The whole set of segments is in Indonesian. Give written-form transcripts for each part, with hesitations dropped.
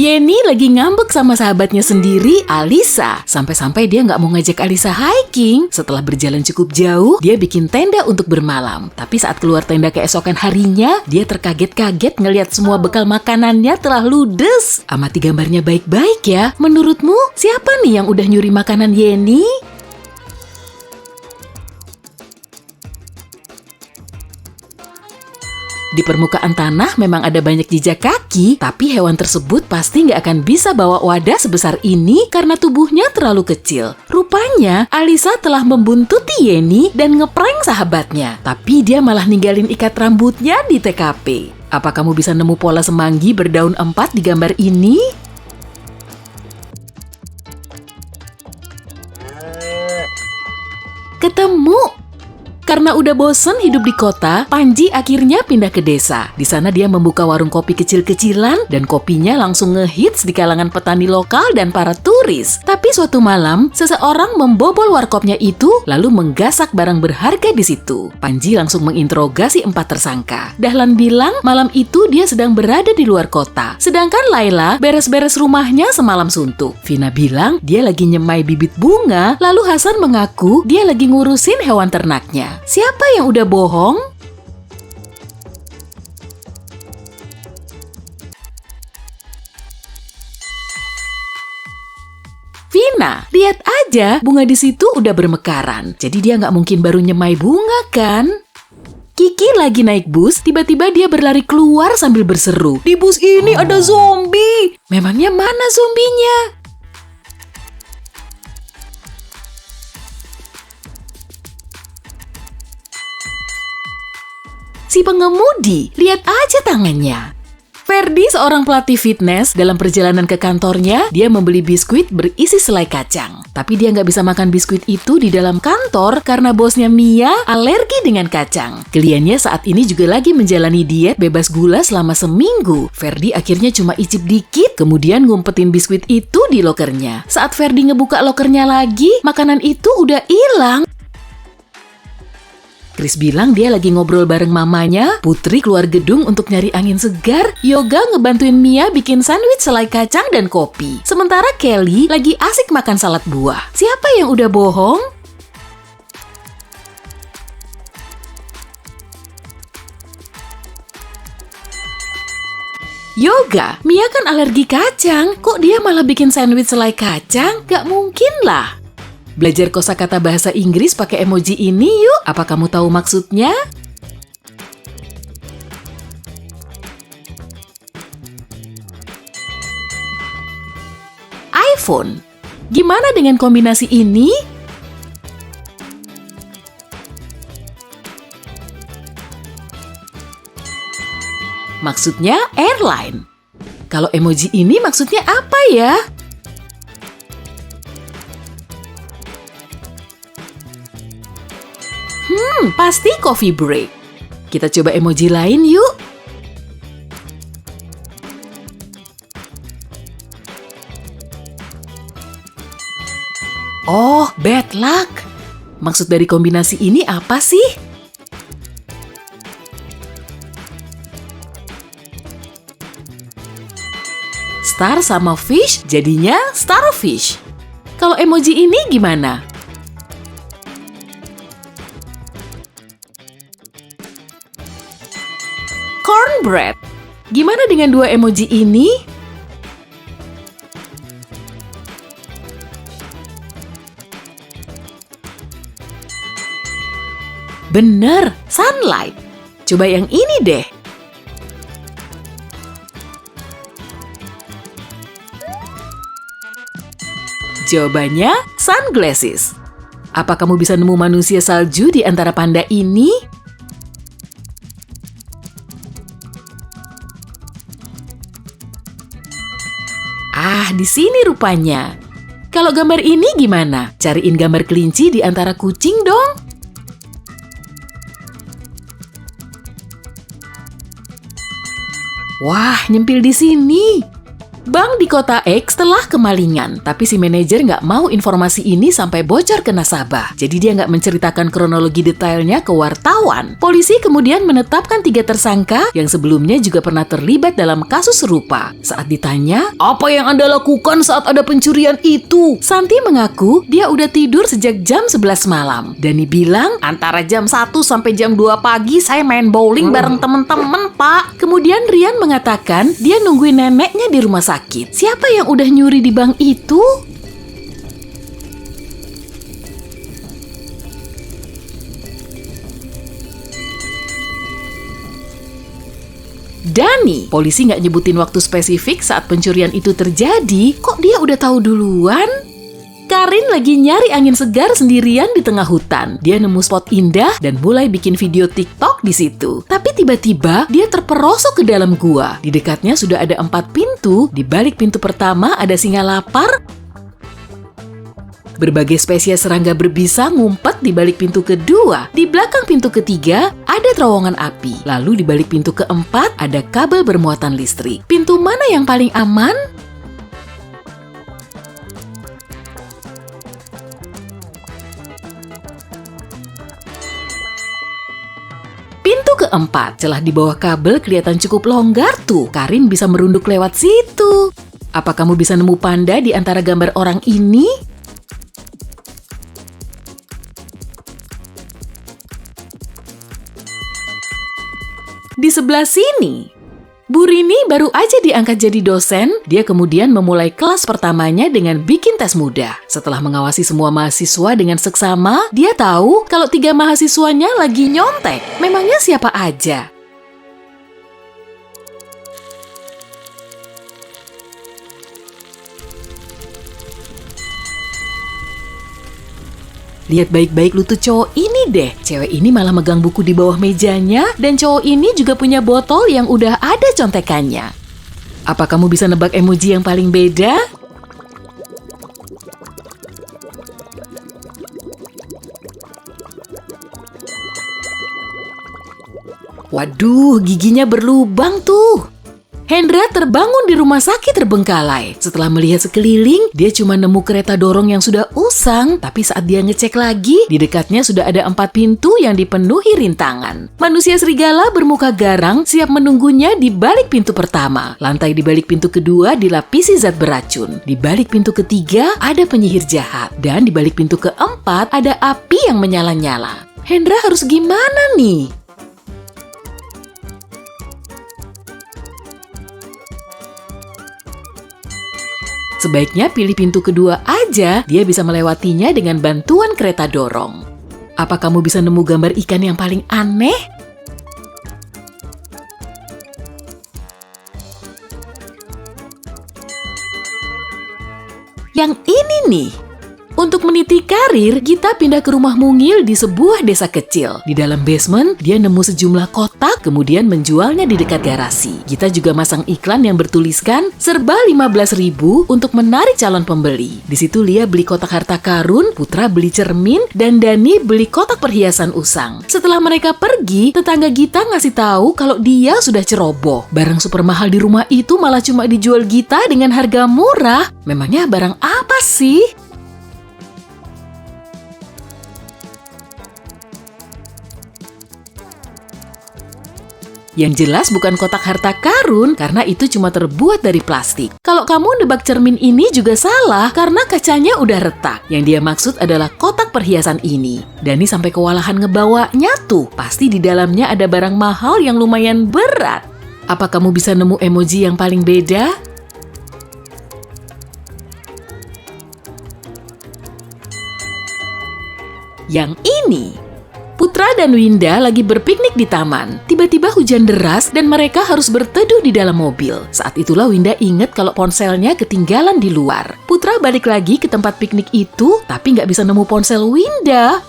Yeni lagi ngambek sama sahabatnya sendiri, Alisa. Sampai-sampai dia nggak mau ngajak Alisa hiking. Setelah berjalan cukup jauh, dia bikin tenda untuk bermalam. Tapi saat keluar tenda keesokan harinya, dia terkaget-kaget ngelihat semua bekal makanannya telah ludes. Amati gambarnya baik-baik ya. Menurutmu, siapa nih yang udah nyuri makanan Yeni? Di permukaan tanah memang ada banyak jejak kaki, tapi hewan tersebut pasti nggak akan bisa bawa wadah sebesar ini karena tubuhnya terlalu kecil. Rupanya, Alisa telah membuntuti Yeni dan ngeprank sahabatnya, tapi dia malah ninggalin ikat rambutnya di TKP. Apa kamu bisa nemu pola semanggi berdaun 4 di gambar ini? Ketemu! Karena udah bosen hidup di kota, Panji akhirnya pindah ke desa. Di sana dia membuka warung kopi kecil-kecilan dan kopinya langsung ngehits di kalangan petani lokal dan para turis. Tapi suatu malam, seseorang membobol warkopnya itu lalu menggasak barang berharga di situ. Panji langsung menginterogasi 4 tersangka. Dahlan bilang malam itu dia sedang berada di luar kota. Sedangkan Laila beres-beres rumahnya semalam suntuk. Vina bilang dia lagi nyemai bibit bunga, lalu Hasan mengaku dia lagi ngurusin hewan ternaknya. Siapa yang udah bohong? Vina, lihat aja bunga di situ udah bermekaran. Jadi dia nggak mungkin baru nyemai bunga kan? Kiki lagi naik bus, tiba-tiba dia berlari keluar sambil berseru, "Di bus ini ada zombie!" Memangnya mana zombinya? Si pengemudi, lihat aja tangannya. Ferdi, seorang pelatih fitness, dalam perjalanan ke kantornya, dia membeli biskuit berisi selai kacang. Tapi dia nggak bisa makan biskuit itu di dalam kantor karena bosnya Mia alergi dengan kacang. Kliennya saat ini juga lagi menjalani diet bebas gula selama seminggu. Ferdi akhirnya cuma icip dikit, kemudian ngumpetin biskuit itu di lokernya. Saat Ferdi ngebuka lokernya lagi, makanan itu udah hilang. Chris bilang dia lagi ngobrol bareng mamanya, Putri keluar gedung untuk nyari angin segar, Yoga ngebantuin Mia bikin sandwich selai kacang dan kopi. Sementara Kelly lagi asik makan salad buah. Siapa yang udah bohong? Yoga, Mia kan alergi kacang, kok dia malah bikin sandwich selai kacang? Gak mungkin lah. Belajar kosakata bahasa Inggris pakai emoji ini yuk. Apa kamu tahu maksudnya? iPhone. Gimana dengan kombinasi ini? Maksudnya airline. Kalau emoji ini maksudnya apa ya? Pasti coffee break. Kita coba emoji lain yuk. Oh, bad luck. Maksud dari kombinasi ini apa sih? Star sama fish jadinya starfish. Kalau emoji ini gimana? Cornbread. Gimana dengan dua emoji ini? Bener, sunlight. Coba yang ini deh. Jawabannya sunglasses. Apa kamu bisa nemu manusia salju di antara panda ini? Di sini rupanya. Kalau gambar ini gimana? Cariin gambar kelinci di antara kucing dong. Wah, nyempil di sini. Bank di kota X telah kemalingan, tapi si manajer nggak mau informasi ini sampai bocor ke nasabah. Jadi dia nggak menceritakan kronologi detailnya ke wartawan. Polisi kemudian menetapkan 3 tersangka yang sebelumnya juga pernah terlibat dalam kasus serupa. Saat ditanya, "Apa yang Anda lakukan saat ada pencurian itu?" Santi mengaku dia udah tidur sejak jam 11 malam. Dani bilang, "Antara jam 1 sampai jam 2 pagi saya main bowling bareng temen-temen, Pak." Kemudian Rian mengatakan dia nungguin neneknya di rumah sakit. Siapa yang udah nyuri di bank itu? Dani, polisi nggak nyebutin waktu spesifik saat pencurian itu terjadi. Kok dia udah tahu duluan? Karin lagi nyari angin segar sendirian di tengah hutan. Dia nemu spot indah dan mulai bikin video TikTok di situ. Tapi tiba-tiba dia terperosok ke dalam gua. Di dekatnya sudah ada 4 pintu. Di balik pintu pertama ada singa lapar. Berbagai spesies serangga berbisa ngumpet di balik pintu kedua. Di belakang pintu ketiga ada terowongan api. Lalu di balik pintu keempat ada kabel bermuatan listrik. Pintu mana yang paling aman? Pintu keempat, celah di bawah kabel kelihatan cukup longgar tuh. Karin bisa merunduk lewat situ. Apa kamu bisa nemu panda di antara gambar orang ini? Di sebelah sini, Bu Rini baru aja diangkat jadi dosen. Dia kemudian memulai kelas pertamanya dengan bikin tes mudah. Setelah mengawasi semua mahasiswa dengan seksama, dia tahu kalau 3 mahasiswanya lagi nyontek. Memangnya siapa aja? Lihat baik-baik lu tuh cowok ini deh. Cewek ini malah megang buku di bawah mejanya dan cowok ini juga punya botol yang udah ada contekannya. Apa kamu bisa nebak emoji yang paling beda? Waduh, giginya berlubang tuh. Hendra terbangun di rumah sakit terbengkalai. Setelah melihat sekeliling, dia cuma nemu kereta dorong yang sudah usang. Tapi saat dia ngecek lagi, di dekatnya sudah ada 4 pintu yang dipenuhi rintangan. Manusia serigala bermuka garang siap menunggunya di balik pintu pertama. Lantai di balik pintu kedua dilapisi zat beracun. Di balik pintu ketiga ada penyihir jahat. Dan di balik pintu keempat ada api yang menyala-nyala. Hendra harus gimana nih? Sebaiknya pilih pintu kedua aja, dia bisa melewatinya dengan bantuan kereta dorong. Apa kamu bisa nemu gambar ikan yang paling aneh? Yang ini nih. Untuk meniti karir, Gita pindah ke rumah mungil di sebuah desa kecil. Di dalam basement, dia nemu sejumlah kotak, kemudian menjualnya di dekat garasi. Gita juga masang iklan yang bertuliskan, serba 15.000 untuk menarik calon pembeli. Di situ Lia beli kotak harta karun, Putra beli cermin, dan Dani beli kotak perhiasan usang. Setelah mereka pergi, tetangga Gita ngasih tahu kalau dia sudah ceroboh. Barang super mahal di rumah itu malah cuma dijual Gita dengan harga murah. Memangnya barang apa sih? Yang jelas bukan kotak harta karun karena itu cuma terbuat dari plastik. Kalau kamu nebak cermin ini juga salah karena kacanya udah retak. Yang dia maksud adalah kotak perhiasan ini. Dani sampai kewalahan ngebawanya tuh. Pasti di dalamnya ada barang mahal yang lumayan berat. Apa kamu bisa nemu emoji yang paling beda? Yang ini. Putra dan Winda lagi berpiknik di taman. Tiba-tiba hujan deras dan mereka harus berteduh di dalam mobil. Saat itulah Winda ingat kalau ponselnya ketinggalan di luar. Putra balik lagi ke tempat piknik itu, tapi nggak bisa nemu ponsel Winda.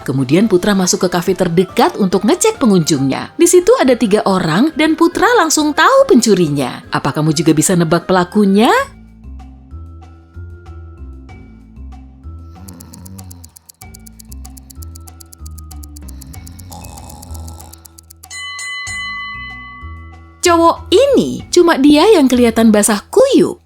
Kemudian Putra masuk ke kafe terdekat untuk ngecek pengunjungnya. Di situ ada 3 orang dan Putra langsung tahu pencurinya. Apa kamu juga bisa nebak pelakunya? cowok ini cuma dia yang kelihatan basah kuyup.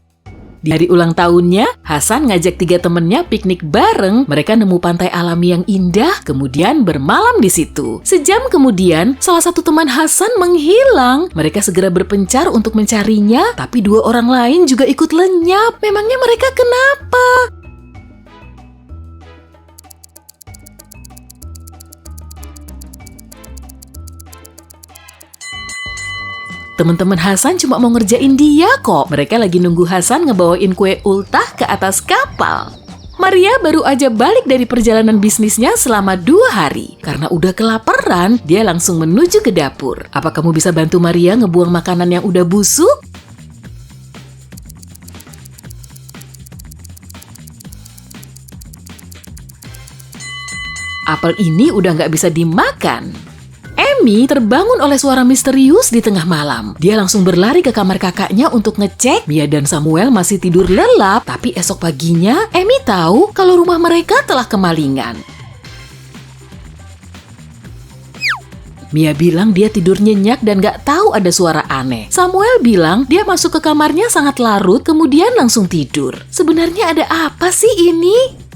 Di hari ulang tahunnya, Hasan ngajak 3 temennya piknik bareng. Mereka nemu pantai alami yang indah, kemudian bermalam di situ. Sejam kemudian, salah satu teman Hasan menghilang. Mereka segera berpencar untuk mencarinya, tapi 2 orang lain juga ikut lenyap. Memangnya mereka kenapa? Teman-teman Hasan cuma mau ngerjain dia kok. Mereka lagi nunggu Hasan ngebawain kue ultah ke atas kapal. Maria baru aja balik dari perjalanan bisnisnya selama 2 hari. Karena udah kelaparan, dia langsung menuju ke dapur. Apa kamu bisa bantu Maria ngebuang makanan yang udah busuk? Apel ini udah nggak bisa dimakan. Amy terbangun oleh suara misterius di tengah malam. Dia langsung berlari ke kamar kakaknya untuk ngecek. Mia dan Samuel masih tidur lelap, tapi esok paginya Amy tahu kalau rumah mereka telah kemalingan. Mia bilang dia tidur nyenyak dan gak tahu ada suara aneh. Samuel bilang dia masuk ke kamarnya sangat larut, kemudian langsung tidur. Sebenarnya ada apa sih ini?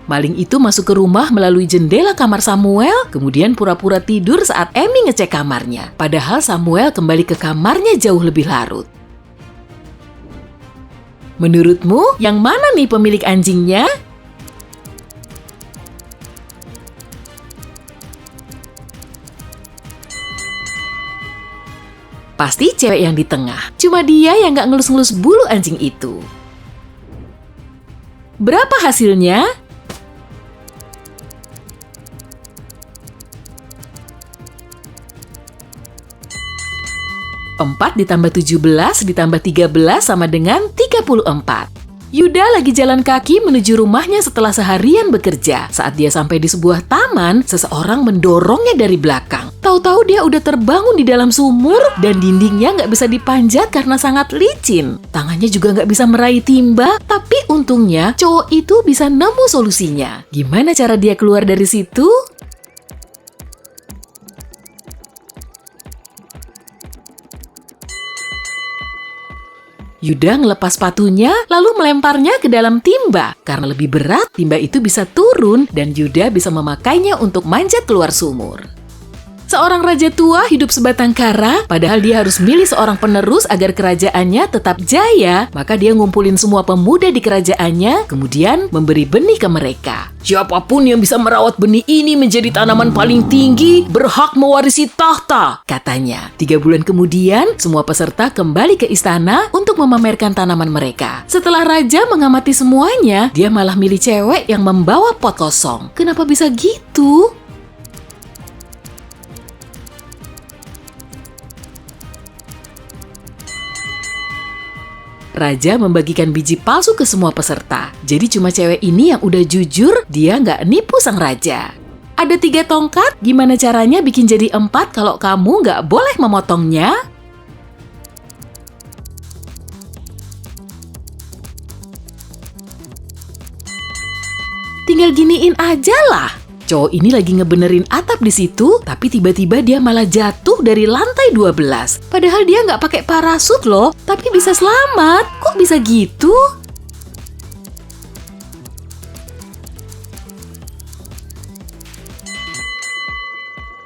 Maling itu masuk ke rumah melalui jendela kamar Samuel, kemudian pura-pura tidur saat Amy ngecek kamarnya. Padahal Samuel kembali ke kamarnya jauh lebih larut. Menurutmu, yang mana nih pemilik anjingnya? Pasti cewek yang di tengah. Cuma dia yang gak ngelus-ngelus bulu anjing itu. Berapa hasilnya? 4 ditambah 17 ditambah 13 sama dengan 34. Yuda lagi jalan kaki menuju rumahnya setelah seharian bekerja. Saat dia sampai di sebuah taman, seseorang mendorongnya dari belakang. Tahu-tahu dia udah terbangun di dalam sumur dan dindingnya nggak bisa dipanjat karena sangat licin. Tangannya juga nggak bisa meraih timba, tapi untungnya cowok itu bisa nemu solusinya. Gimana cara dia keluar dari situ? Yuda ngelepas sepatunya, lalu melemparnya ke dalam timba. Karena lebih berat, timba itu bisa turun dan Yuda bisa memakainya untuk manjat keluar sumur. Seorang raja tua hidup sebatang kara, padahal dia harus milih seorang penerus agar kerajaannya tetap jaya. Maka dia ngumpulin semua pemuda di kerajaannya, kemudian memberi benih ke mereka. Siapapun yang bisa merawat benih ini menjadi tanaman paling tinggi, berhak mewarisi tahta, katanya. 3 bulan kemudian, semua peserta kembali ke istana untuk memamerkan tanaman mereka. Setelah raja mengamati semuanya, dia malah milih cewek yang membawa pot kosong. Kenapa bisa gitu? Raja membagikan biji palsu ke semua peserta. Jadi cuma cewek ini yang udah jujur, dia nggak nipu sang raja. Ada 3 tongkat, gimana caranya bikin jadi 4 kalau kamu nggak boleh memotongnya? Tinggal giniin aja lah. Cowok ini lagi ngebenerin atap di situ, tapi tiba-tiba dia malah jatuh dari lantai 12. Padahal dia nggak pakai parasut loh, tapi bisa selamat. Kok bisa gitu?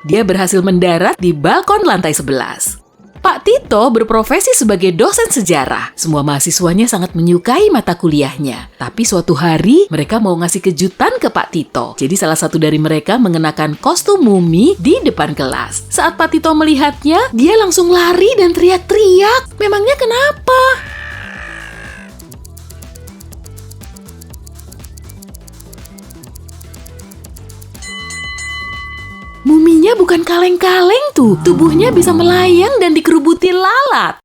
Dia berhasil mendarat di balkon lantai 11. Pak Tito berprofesi sebagai dosen sejarah. Semua mahasiswanya sangat menyukai mata kuliahnya. Tapi suatu hari, mereka mau ngasih kejutan ke Pak Tito. Jadi salah satu dari mereka mengenakan kostum mumi di depan kelas. Saat Pak Tito melihatnya, dia langsung lari dan teriak-teriak. Memangnya kenapa? Muminya bukan kaleng-kaleng tuh. Tubuhnya bisa melayang dan dikerubuti lalat.